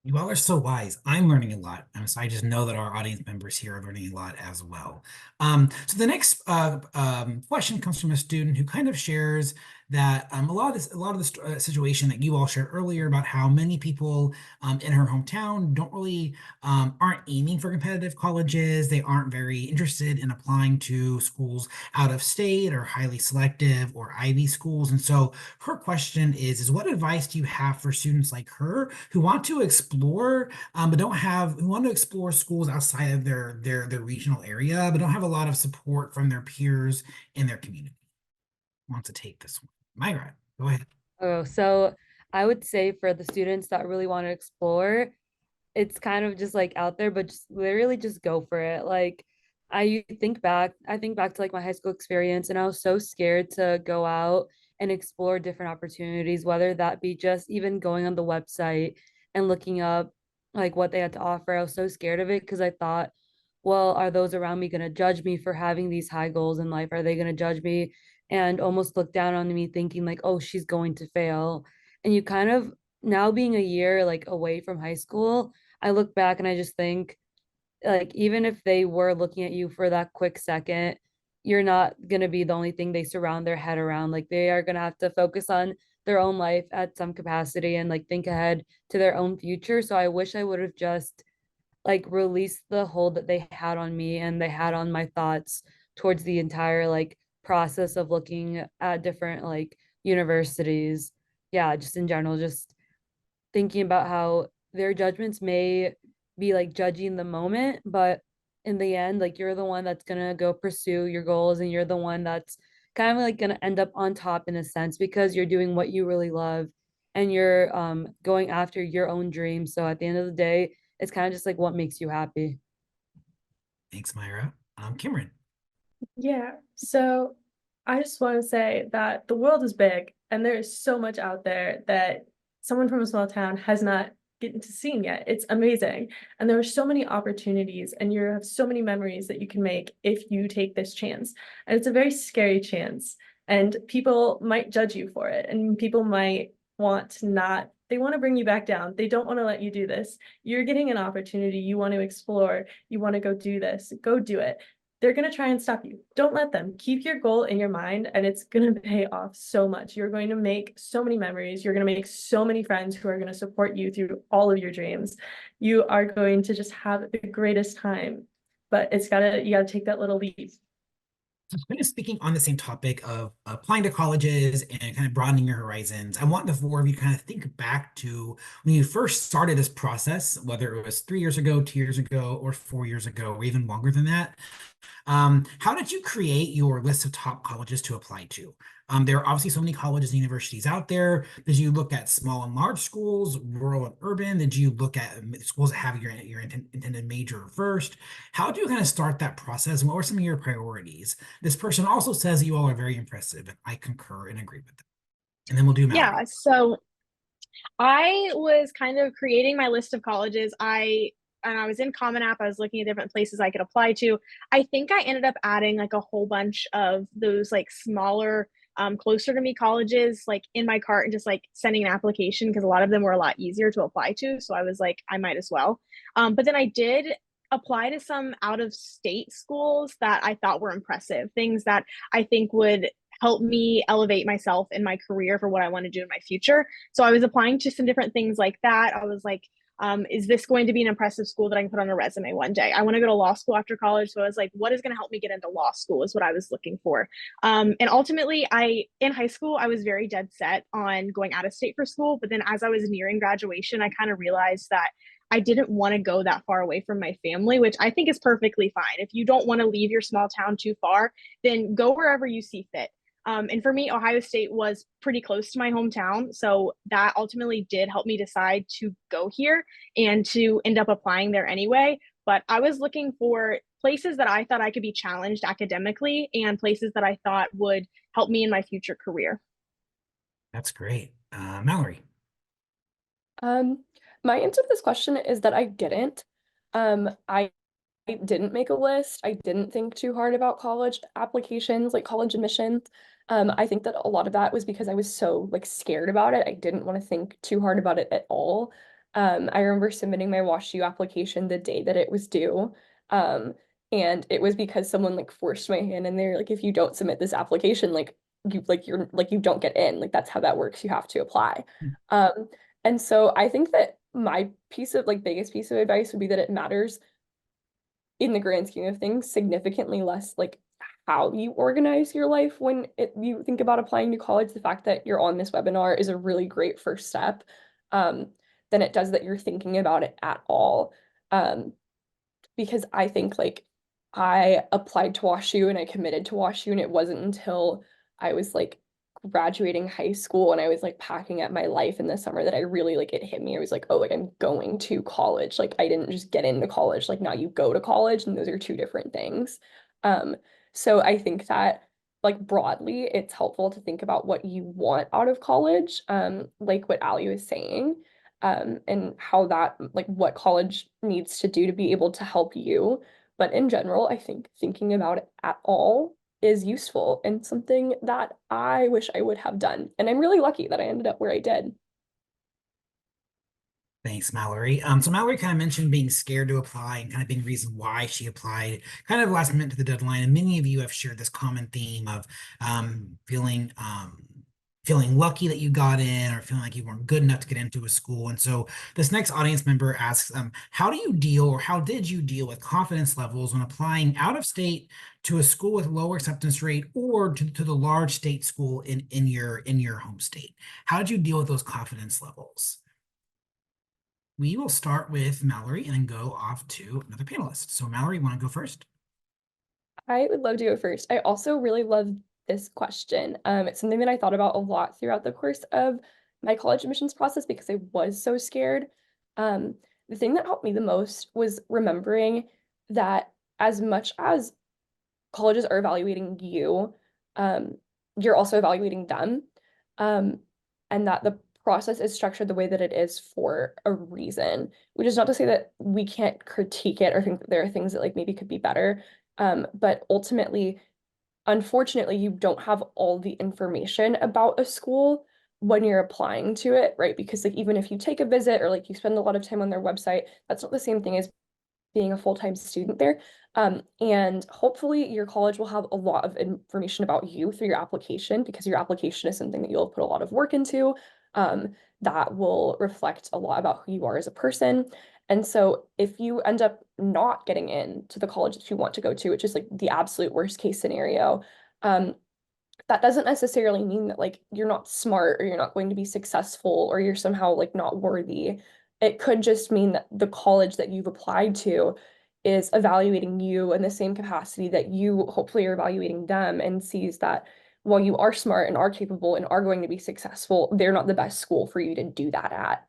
You all are so wise. I'm learning a lot. So I just know that our audience members here are learning a lot as well. So the next question comes from a student who kind of shares that a lot of this situation that you all shared earlier about how many people in her hometown don't really aren't aiming for competitive colleges. They aren't very interested in applying to schools out of state or highly selective or Ivy schools. And so her question is what advice do you have for students like her who want to explore, but who want to explore schools outside of their regional area, but don't have a lot of support from their peers in their community? Wants to take this one? Myra, go ahead. Oh, so I would say for the students that really want to explore, it's kind of just like out there, but just literally just go for it. Like I think back to like my high school experience, and I was so scared to go out and explore different opportunities, whether that be just even going on the website and looking up like what they had to offer. I was so scared of it because I thought, well, are those around me going to judge me for having these high goals in life? Are they going to judge me and almost look down on me thinking like, oh, she's going to fail? And you kind of now being a year like away from high school, I look back and I just think, like, even if they were looking at you for that quick second, you're not going to be the only thing they surround their head around. Like, they are going to have to focus on their own life at some capacity and like think ahead to their own future. So I wish I would have just like released the hold that they had on me and they had on my thoughts towards the entire like process of looking at different like universities. Yeah, just in general, just thinking about how their judgments may be like judging the moment, but in the end, like you're the one that's gonna go pursue your goals and you're the one that's kind of like gonna end up on top in a sense because you're doing what you really love and you're going after your own dreams. So at the end of the day, it's kind of just like what makes you happy. Thanks, Myra. Cameron. Yeah, so I just want to say that the world is big and there is so much out there that someone from a small town has not gotten to see yet. It's amazing. And there are so many opportunities and you have so many memories that you can make if you take this chance. And it's a very scary chance. And people might judge you for it. And people might want to not, they want to bring you back down. They don't want to let you do this. You're getting an opportunity. You want to explore. You want to go do this. Go do it. They're going to try and stop you. Don't let them. Keep your goal in your mind and it's going to pay off so much. You're going to make so many memories. You're going to make so many friends who are going to support you through all of your dreams. You are going to just have the greatest time, but you got to take that little leap. So kind of speaking on the same topic of applying to colleges and kind of broadening your horizons, I want the four of you to kind of think back to when you first started this process, whether it was 3 years ago, 2 years ago, or 4 years ago, or even longer than that. How did you create your list of top colleges to apply to? There are obviously so many colleges and universities out there. Did you look at small and large schools, rural and urban? Did you look at schools that have your intended major first? How do you kind of start that process? And what were some of your priorities? This person also says you all are very impressive, and I concur and agree with them. And then we'll do Mallory. Yeah, so I was kind of creating my list of colleges. I was in Common App. I was looking at different places I could apply to. I think I ended up adding like a whole bunch of those like smaller, closer to me colleges like in my cart and just like sending an application because a lot of them were a lot easier to apply to. So I was like, I might as well. But then I did apply to some out of state schools that I thought were impressive, things that I think would help me elevate myself in my career for what I want to do in my future. So I was applying to some different things like that. I was like, is this going to be an impressive school that I can put on a resume one day? I want to go to law school after college. So I was like, what is going to help me get into law school is what I was looking for. And ultimately, in high school, I was very dead set on going out of state for school. But then as I was nearing graduation, I kind of realized that I didn't want to go that far away from my family, which I think is perfectly fine. If you don't want to leave your small town too far, then go wherever you see fit. And for me, Ohio State was pretty close to my hometown. So that ultimately did help me decide to go here and to end up applying there anyway. But I was looking for places that I thought I could be challenged academically and places that I thought would help me in my future career. That's great. Mallory. My answer to this question is that I didn't. I didn't make a list. I didn't think too hard about college applications, like college admissions. I think that a lot of that was because I was so like scared about it. I didn't want to think too hard about it at all. I remember submitting my WashU application the day that it was due. And it was because someone like forced my hand and they're like, if you don't submit this application, like you don't get in. Like that's how that works. You have to apply. And so I think that my biggest piece of advice would be that it matters in the grand scheme of things significantly less like how you organize your life when you think about applying to college. The fact that you're on this webinar is a really great first step, than it does that you're thinking about it at all. Because I think like I applied to WashU and I committed to WashU, and it wasn't until I was like graduating high school and I was like packing up my life in the summer that I really like it hit me. I was like, oh, like I'm going to college. Like I didn't just get into college. Like now you go to college, and those are two different things. So I think that like broadly, it's helpful to think about what you want out of college, like what Ali was saying, and how that like what college needs to do to be able to help you. But in general, I think thinking about it at all is useful and something that I wish I would have done. And I'm really lucky that I ended up where I did. Thanks, Mallory. So Mallory kind of mentioned being scared to apply and kind of being the reason why she applied kind of last minute to the deadline. And many of you have shared this common theme of feeling lucky that you got in, or feeling like you weren't good enough to get into a school. And so this next audience member asks, how do you deal, or how did you deal with confidence levels when applying out of state to a school with lower acceptance rate, or to the large state school in your home state? How did you deal with those confidence levels? We will start with Mallory and then go off to another panelist. So Mallory, you want to go first? I would love to go first. I also really love this question. It's something that I thought about a lot throughout the course of my college admissions process because I was so scared. The thing that helped me the most was remembering that as much as colleges are evaluating you, you're also evaluating them. And that the process is structured the way that it is for a reason, which is not to say that we can't critique it or think that there are things that like maybe could be better. But ultimately, unfortunately, you don't have all the information about a school when you're applying to it, right? Because like even if you take a visit or like you spend a lot of time on their website, that's not the same thing as being a full-time student there. And hopefully your college will have a lot of information about you through your application, because your application is something that you'll put a lot of work into, that will reflect a lot about who you are as a person. And so if you end up not getting into the college that you want to go to, which is like the absolute worst case scenario, that doesn't necessarily mean that like you're not smart or you're not going to be successful or you're somehow like not worthy. It could just mean that the college that you've applied to is evaluating you in the same capacity that you hopefully are evaluating them, and sees that while you are smart and are capable and are going to be successful, they're not the best school for you to do that at.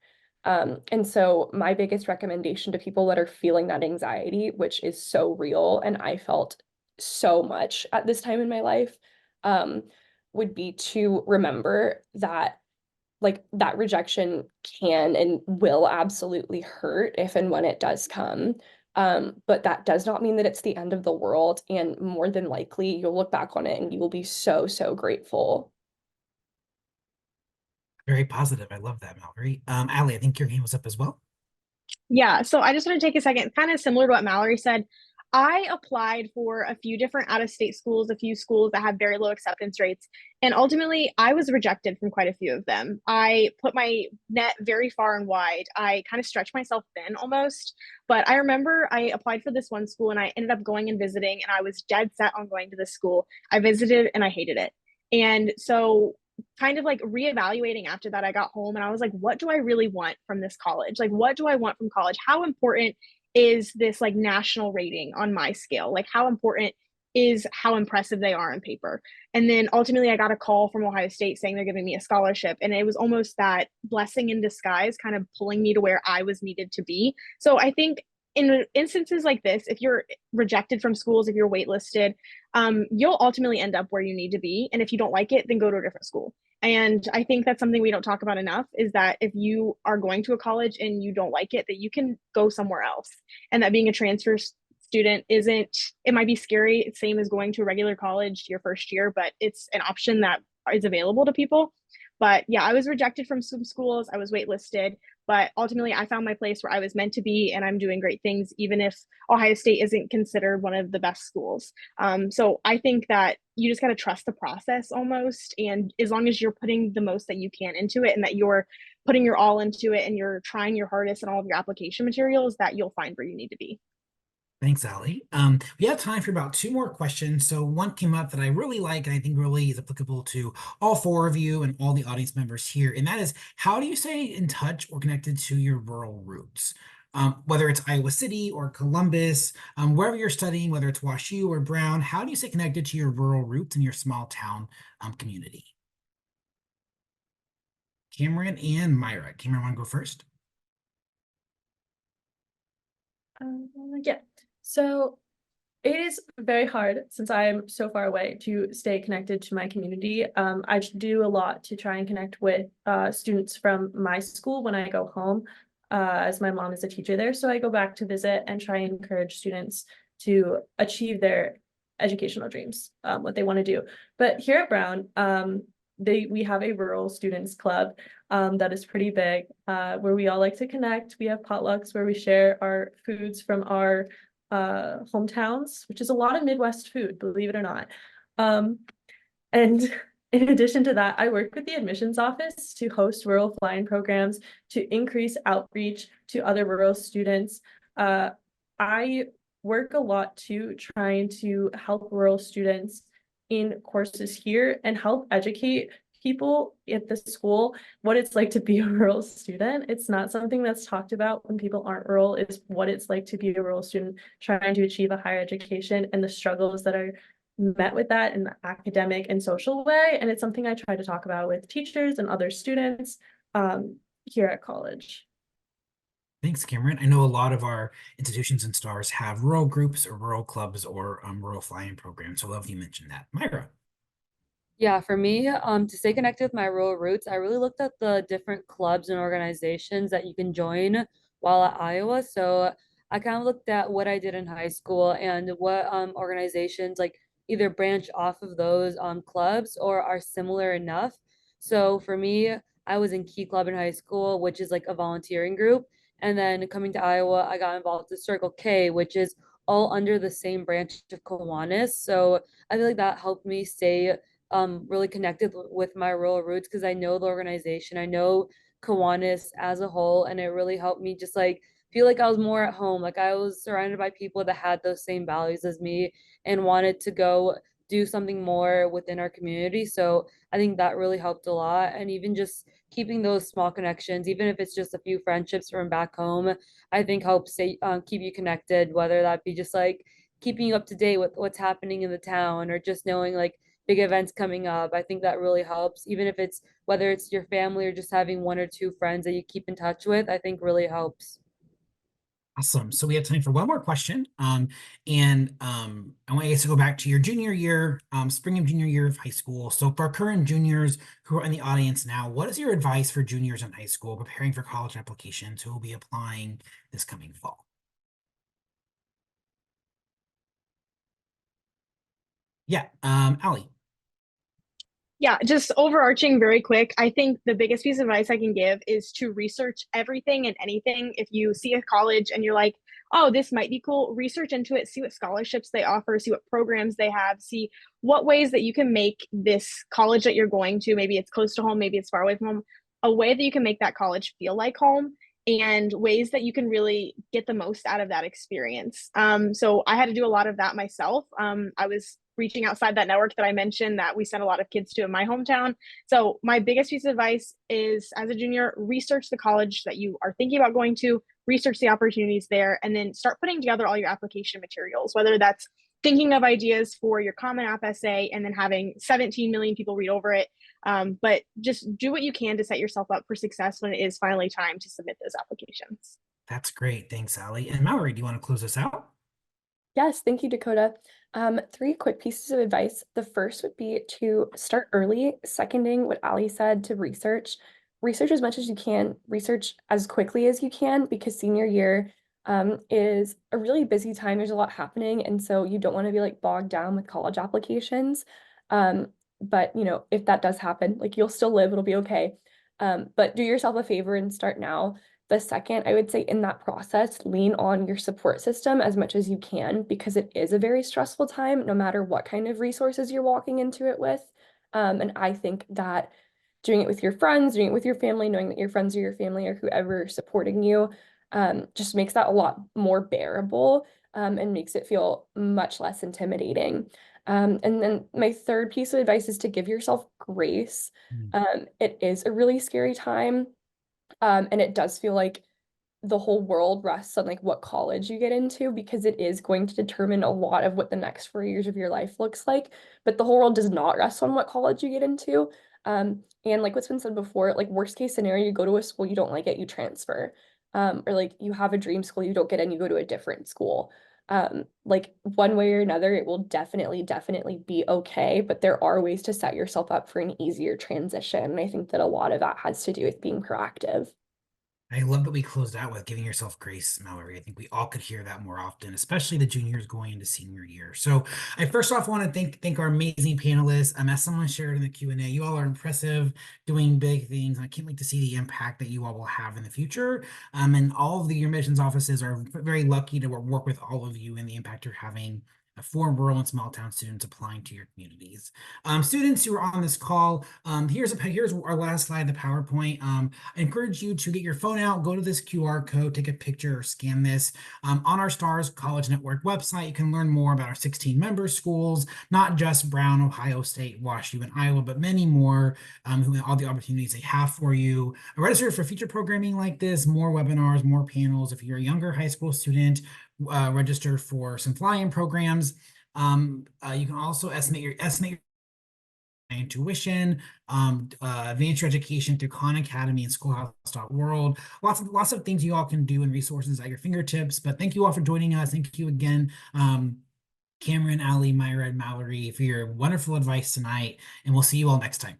And so my biggest recommendation to people that are feeling that anxiety, which is so real, and I felt so much at this time in my life, would be to remember that like that rejection can and will absolutely hurt if and when it does come. But that does not mean that it's the end of the world. And more than likely, you'll look back on it and you will be so, so grateful. Very positive. I love that, Mallory. Ali, I think your hand was up as well. Yeah, so I just want to take a second, kind of similar to what Mallory said. I applied for a few different out-of-state schools, a few schools that have very low acceptance rates, and ultimately I was rejected from quite a few of them. I put my net very far and wide. I kind of stretched myself thin almost, but I remember I applied for this one school and I ended up going and visiting, and I was dead set on going to this school. I visited and I hated it. And so kind of like reevaluating after that, I got home and I was like, what do I really want from this college? Like, what do I want from college? How important is this like national rating on my scale? Like, how important is how impressive they are on paper? And then ultimately, I got a call from Ohio State saying they're giving me a scholarship. And it was almost that blessing in disguise, kind of pulling me to where I was needed to be. So I think in instances like this, if you're rejected from schools, if you're waitlisted, you'll ultimately end up where you need to be. And if you don't like it, then go to a different school. And I think that's something we don't talk about enough, is that if you are going to a college and you don't like it, that you can go somewhere else. And that being a transfer student isn't, it might be scary, it's same as going to a regular college your first year, but it's an option that is available to people. But yeah, I was rejected from some schools, I was waitlisted, but ultimately I found my place where I was meant to be, and I'm doing great things, even if Ohio State isn't considered one of the best schools. So I think that you just got to trust the process almost. And as long as you're putting the most that you can into it and that you're putting your all into it and you're trying your hardest in all of your application materials, that you'll find where you need to be. Thanks, Allie. We have time for about two more questions. So one came up that I really like and I think really is applicable to all four of you and all the audience members here. And that is, how do you stay in touch or connected to your rural roots? Whether it's Iowa City or Columbus, wherever you're studying, whether it's WashU or Brown, how do you stay connected to your rural roots in your small town community? Cameron and Myra. Cameron, want to go first? Yeah, so it is very hard since I am so far away to stay connected to my community. I do a lot to try and connect with students from my school when I go home, as my mom is a teacher there. So I go back to visit and try and encourage students to achieve their educational dreams, what they want to do. But here at Brown, we have a rural students club that is pretty big, where we all like to connect. We have potlucks where we share our foods from our hometowns, which is a lot of Midwest food, believe it or not. And in addition to that, I work with the admissions office to host rural fly-in programs to increase outreach to other rural students. I work a lot to trying to help rural students in courses here and help educate people at the school what it's like to be a rural student. It's not something that's talked about when people aren't rural, is what it's like to be a rural student trying to achieve a higher education and the struggles that are met with that in the academic and social way. And it's something I try to talk about with teachers and other students here at college. Thanks, Cameron. I know a lot of our institutions and stars have rural groups or rural clubs or rural fly-in programs. So I love you mentioned that. Myra. Yeah, for me, to stay connected with my rural roots, I really looked at the different clubs and organizations that you can join while at Iowa. So I kind of looked at what I did in high school and what organizations like either branch off of those clubs or are similar enough. So for me, I was in Key Club in high school, which is like a volunteering group. And then coming to Iowa, I got involved with Circle K, which is all under the same branch of Kiwanis. So I feel like that helped me stay really connected with my rural roots because I know the organization, I know Kiwanis as a whole, and it really helped me just like feel like I was more at home. Like I was surrounded by people that had those same values as me and wanted to go do something more within our community. So I think that really helped a lot. And even just keeping those small connections, even if it's just a few friendships from back home, I think helps stay, keep you connected, whether that be just like keeping you up to date with what's happening in the town or just knowing like big events coming up. I think that really helps, even if it's whether it's your family or just having one or two friends that you keep in touch with, I think really helps. Awesome. So we have time for one more question. I want you guys to go back to your junior year, spring of junior year of high school. So for our current juniors who are in the audience now, what is your advice for juniors in high school preparing for college applications who will be applying this coming fall? Yeah, Allie. Yeah, just overarching very quick. I think the biggest piece of advice I can give is to research everything and anything. If you see a college and you're like, oh, this might be cool, research into it, see what scholarships they offer, see what programs they have, see what ways that you can make this college that you're going to, maybe it's close to home, maybe it's far away from home, a way that you can make that college feel like home and ways that you can really get the most out of that experience. So I had to do a lot of that myself. I was reaching outside that network that I mentioned that we sent a lot of kids to in my hometown. So my biggest piece of advice is, as a junior, research the college that you are thinking about going to, research the opportunities there, and then start putting together all your application materials, whether that's thinking of ideas for your Common App essay and then having 17 million people read over it. But just do what you can to set yourself up for success when it is finally time to submit those applications. That's great. Thanks, Allie. And Mallory, do you want to close us out? Yes, thank you, Dakota. Three quick pieces of advice. The first would be to start early, seconding what Ali said to research. Research as much as you can, research as quickly as you can, because senior year is a really busy time. There's a lot happening, and so you don't want to be like bogged down with college applications. But you know, if that does happen, like you'll still live, it'll be okay. But do yourself a favor and start now. The second, I would say in that process, lean on your support system as much as you can because it is a very stressful time, no matter what kind of resources you're walking into it with. And I think that doing it with your friends, doing it with your family, knowing that your friends or your family or whoever is supporting you, just makes that a lot more bearable, and makes it feel much less intimidating. And then my third piece of advice is to give yourself grace. It is a really scary time. And it does feel like the whole world rests on like what college you get into because it is going to determine a lot of what the next 4 years of your life looks like. But the whole world does not rest on what college you get into. And like what's been said before, like worst case scenario, you go to a school, you don't like it, you transfer. Or like you have a dream school, you don't get in, you go to a different school. Like one way or another, it will definitely be okay, but there are ways to set yourself up for an easier transition. And I think that a lot of that has to do with being proactive. I love that we closed out with giving yourself grace, Mallory. I think we all could hear that more often, especially the juniors going into senior year. So I first off want to thank our amazing panelists. As someone shared in the Q&A, you all are impressive, doing big things. I can't wait to see the impact that you all will have in the future. And all of your admissions offices are very lucky to work with all of you and the impact you're having for rural and small town students applying to your communities. Students who are on this call, here's our last slide, the PowerPoint. I encourage you to get your phone out, go to this QR code, take a picture or scan this. On our STARS College Network website, you can learn more about our 16 member schools, not just Brown, Ohio State, WashU, and Iowa, but many more, all the opportunities they have for you. Register for future programming like this, more webinars, more panels. If you're a younger high school student, register for some fly-in programs. You can also estimate your tuition, advance your education through Khan Academy and schoolhouse.world. Lots of things you all can do and resources at your fingertips. But thank you all for joining us. Thank you again, Cameron, Ali, Myra, and Mallory, for your wonderful advice tonight. And we'll see you all next time.